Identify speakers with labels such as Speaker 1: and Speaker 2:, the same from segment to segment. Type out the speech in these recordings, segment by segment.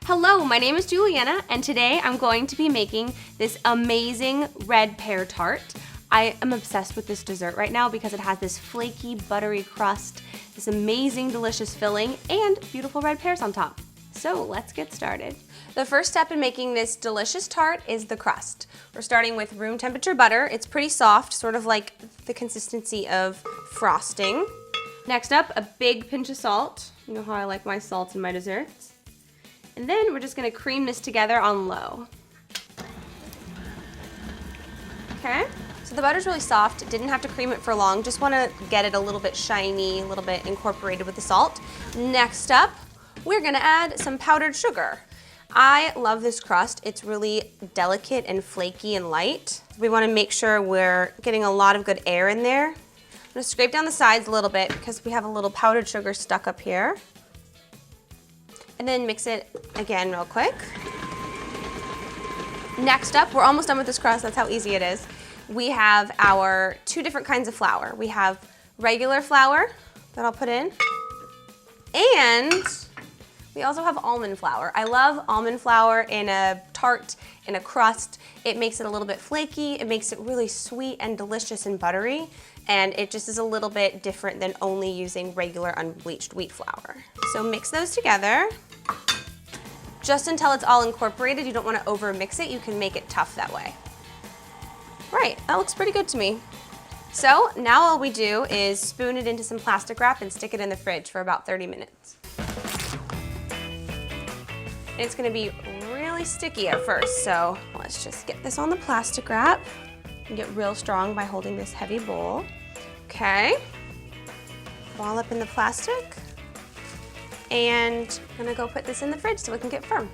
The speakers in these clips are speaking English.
Speaker 1: Hello, my name is Juliana, and today I'm going to be making this amazing red pear tart. I am obsessed with this dessert right now because it has this flaky, buttery crust, this amazing, delicious filling, and beautiful red pears on top. So let's get started. The first step in making this delicious tart is the crust. We're starting with room temperature butter. It's pretty soft, sort of like the consistency of frosting. Next up, a big pinch of salt. You know how I like my salt in my desserts. And then we're just gonna cream this together on low. Okay, so the butter's really soft. Didn't have to cream it for long. Just wanna get it a little bit shiny, a little bit incorporated with the salt. Next up, we're gonna add some powdered sugar. I love this crust. It's really delicate and flaky and light. We wanna make sure we're getting a lot of good air in there. I'm gonna scrape down the sides a little bit because we have a little powdered sugar stuck up here. And then mix it again real quick. Next up, we're almost done with this crust. That's how easy it is. We have our two different kinds of flour. We have regular flour that I'll put in, and we also have almond flour. I love almond flour in a tart, in a crust. It makes it a little bit flaky. It makes it really sweet and delicious and buttery. And it just is a little bit different than only using regular unbleached wheat flour. So mix those together. Just until it's all incorporated. You don't want to over mix it. You can make it tough that way. Right, that looks pretty good to me. So now all we do is spoon it into some plastic wrap and stick it in the fridge for about 30 minutes. And it's gonna be really sticky at first, so let's just get this on the plastic wrap and get real strong by holding this heavy bowl. Okay, ball up in the plastic. And I'm gonna go put this in the fridge so it can get firm.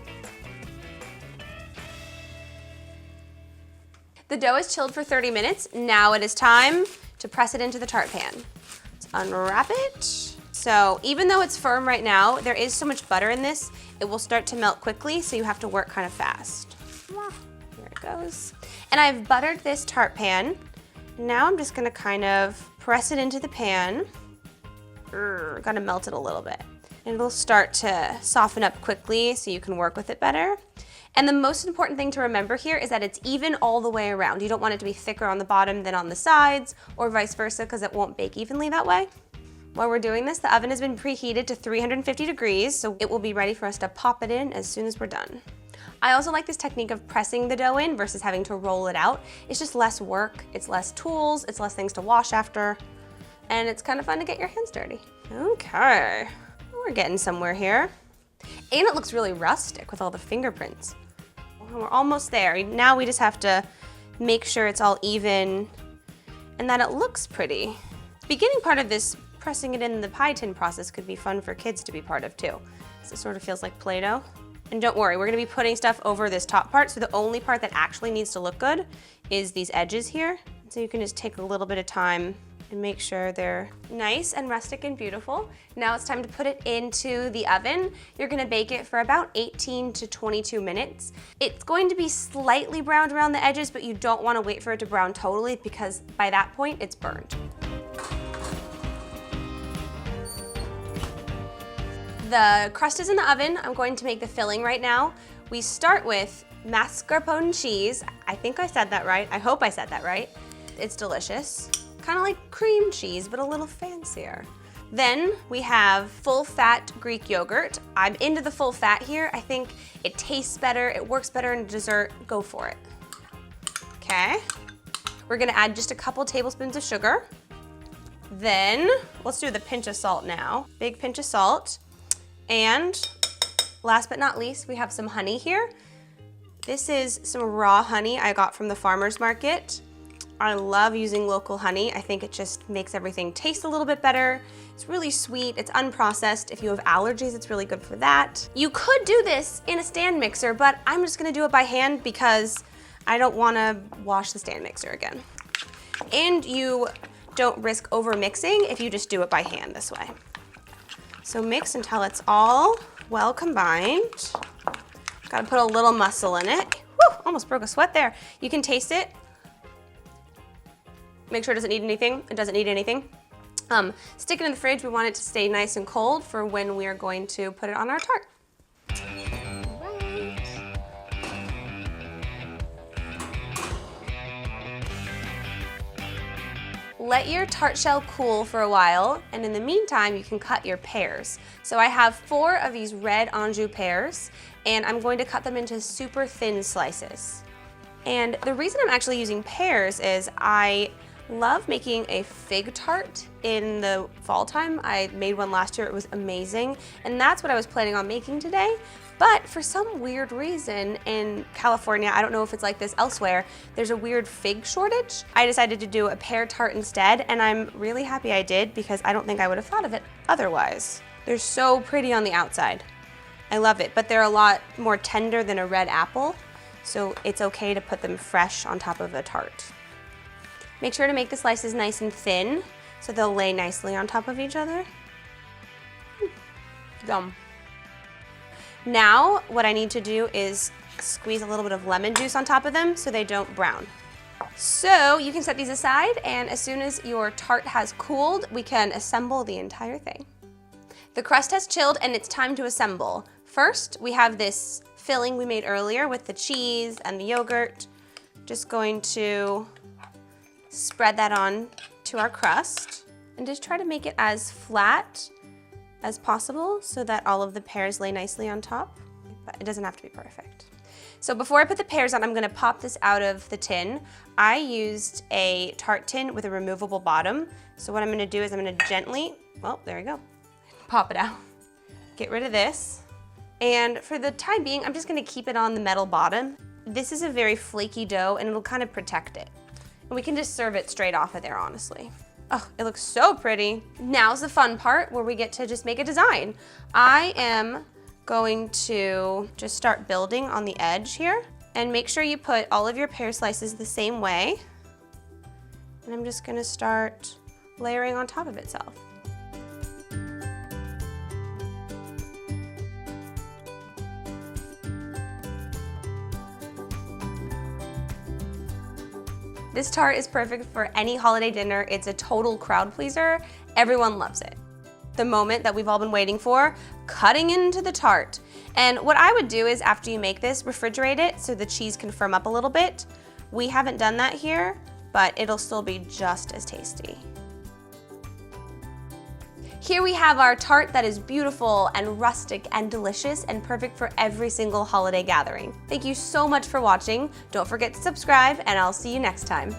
Speaker 1: The dough is chilled for 30 minutes. Now it is time to press it into the tart pan. Let's unwrap it. So even though it's firm right now, there is so much butter in this, it will start to melt quickly, so you have to work kind of fast. Here it goes. And I've buttered this tart pan. Now I'm just gonna kind of press it into the pan. Gotta melt it a little bit. And it'll start to soften up quickly so you can work with it better. And the most important thing to remember here is that it's even all the way around. You don't want it to be thicker on the bottom than on the sides, or vice versa, because it won't bake evenly that way. While we're doing this, the oven has been preheated to 350 degrees, so it will be ready for us to pop it in as soon as we're done. I also like this technique of pressing the dough in versus having to roll it out. It's just less work, it's less tools, it's less things to wash after, and it's kind of fun to get your hands dirty. Okay. We're getting somewhere here. And it looks really rustic with all the fingerprints. We're almost there. Now we just have to make sure it's all even and that it looks pretty. The beginning part of this, pressing it in the pie tin process, could be fun for kids to be part of too. So it sort of feels like Play-Doh. And don't worry, we're gonna be putting stuff over this top part, so the only part that actually needs to look good is these edges here. So you can just take a little bit of time and make sure they're nice and rustic and beautiful. Now it's time to put it into the oven. You're gonna bake it for about 18 to 22 minutes. It's going to be slightly browned around the edges, but you don't wanna wait for it to brown totally because by that point, it's burned. The crust is in the oven. I'm going to make the filling right now. We start with mascarpone cheese. I think I said that right. I hope I said that right. It's delicious. Kind of like cream cheese, but a little fancier. Then we have full fat Greek yogurt. I'm into the full fat here. I think it tastes better, it works better in dessert. Go for it. Okay. We're gonna add just a couple tablespoons of sugar. Then, let's do the pinch of salt now. Big pinch of salt. And last but not least, we have some honey here. This is some raw honey I got from the farmer's market. I love using local honey. I think it just makes everything taste a little bit better. It's really sweet, it's unprocessed. If you have allergies, it's really good for that. You could do this in a stand mixer, but I'm just gonna do it by hand because I don't wanna wash the stand mixer again. And you don't risk over mixing if you just do it by hand this way. So mix until it's all well combined. Gotta put a little muscle in it. Whew, almost broke a sweat there. You can taste it. Make sure it doesn't need anything. It doesn't need anything. Stick it in the fridge. We want it to stay nice and cold for when we are going to put it on our tart. All let your tart shell cool for a while, and in the meantime, you can cut your pears. So I have 4 of these Red Anjou pears, and I'm going to cut them into super thin slices. And the reason I'm actually using pears is I love making a fig tart in the fall time. I made one last year, it was amazing, and that's what I was planning on making today. But for some weird reason in California, I don't know if it's like this elsewhere, there's a weird fig shortage. I decided to do a pear tart instead, and I'm really happy I did because I don't think I would have thought of it otherwise. They're so pretty on the outside. I love it, but they're a lot more tender than a red apple, so it's okay to put them fresh on top of a tart. Make sure to make the slices nice and thin so they'll lay nicely on top of each other. Yum. Now, what I need to do is squeeze a little bit of lemon juice on top of them so they don't brown. So you can set these aside, and as soon as your tart has cooled, we can assemble the entire thing. The crust has chilled and it's time to assemble. First, we have this filling we made earlier with the cheese and the yogurt. Just going to spread that on to our crust and just try to make it as flat as possible so that all of the pears lay nicely on top, but it doesn't have to be perfect. So before I put the pears on, I'm gonna pop this out of the tin. I used a tart tin with a removable bottom. So what I'm gonna do is I'm gonna gently, well, there we go, pop it out. Get rid of this. And for the time being, I'm just gonna keep it on the metal bottom. This is a very flaky dough and it'll kind of protect it. And we can just serve it straight off of there, honestly. Oh, it looks so pretty. Now's the fun part where we get to just make a design. I am going to just start building on the edge here, and make sure you put all of your pear slices the same way. And I'm just gonna start layering on top of itself. This tart is perfect for any holiday dinner. It's a total crowd pleaser. Everyone loves it. The moment that we've all been waiting for, cutting into the tart. And what I would do is after you make this, refrigerate it so the cheese can firm up a little bit. We haven't done that here, but it'll still be just as tasty. Here we have our tart that is beautiful and rustic and delicious and perfect for every single holiday gathering. Thank you so much for watching. Don't forget to subscribe, and I'll see you next time.